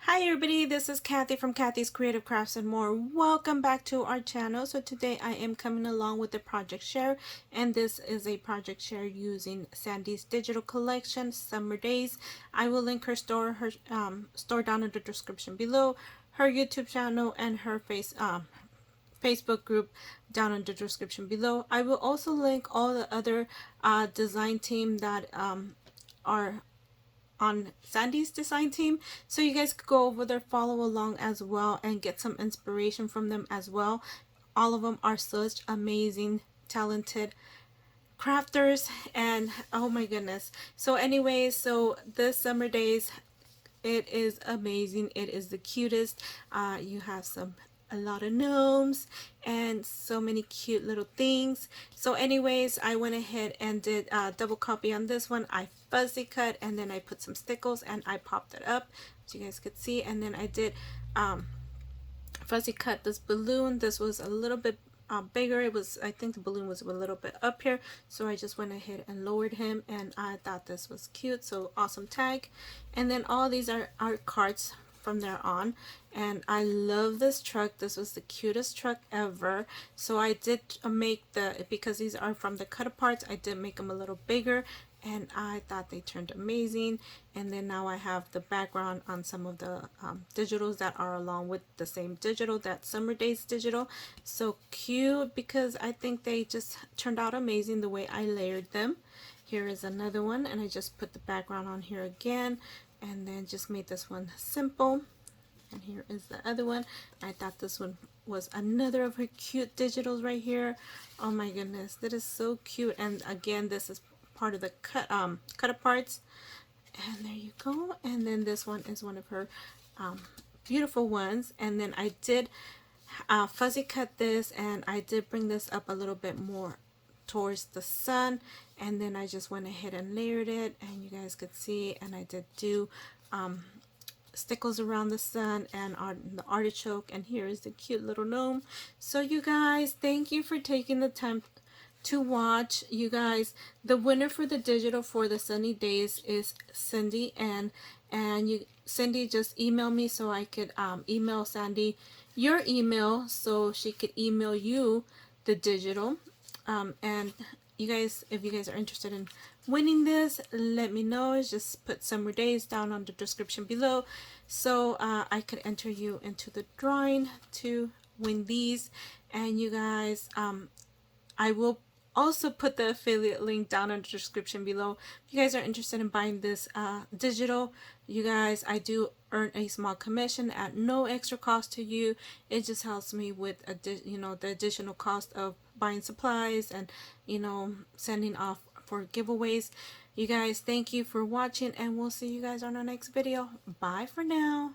Hi everybody, this is Kathy from Kathy's Creative Crafts and More. Welcome back to our channel. So today I am coming along with the project share, and this is a project share using Sandis digital collection, Summer Days. I will link her store down in the description below, her YouTube channel and her Facebook group down in the description below. I will also link all the other design team that are on Sandy's design team, so you guys could go over there, follow along as well, and get some inspiration from them as well. All of them are such amazing, talented crafters, and oh my goodness. So anyways, so this Summer Days, it is amazing. It is the cutest. You have a lot of gnomes and so many cute little things. So anyways, I went ahead and did a double copy on this one. I fuzzy cut and then I put some stickles and I popped it up so you guys could see, and then I did fuzzy cut this balloon. This was a little bit bigger. It was, I think the balloon was a little bit up here, so I just went ahead and lowered him, and I thought this was cute. So awesome tag. And then all these are cards from there on, and I love this truck. This was the cutest truck ever. So I did make because these are from the cut aparts, I did make them a little bigger, and I thought they turned amazing. And then now I have the background on some of the digitals that are along with the same digital, that Summer Days digital. So cute, because I think they just turned out amazing the way I layered them. Here is another one, and I just put the background on here again, and then just made this one simple. And here is the other one. I thought this one was another of her cute digitals right here. Oh my goodness, that is so cute. And again, this is part of the cut aparts, and there you go. And then this one is one of her beautiful ones. And then I did fuzzy cut this, and I did bring this up a little bit more towards the sun, and then I just went ahead and layered it, and you guys could see. And I did do stickles around the sun and the artichoke, and here is the cute little gnome. So you guys, thank you for taking the time to watch. You guys, the winner for the digital for the sunny days is Cindy, and Cindy just emailed me so I could email Sandy your email so she could email you the digital. And you guys, if you guys are interested in winning this, let me know. Just put Summer Days down on the description below, so I could enter you into the drawing to win these. And you guys, I will also put the affiliate link down in the description below. If you guys are interested in buying this digital, you guys, I do earn a small commission at no extra cost to you. It just helps me with the additional cost of buying supplies and sending off for giveaways. You guys, thank you for watching, and we'll see you guys on our next video. Bye for now.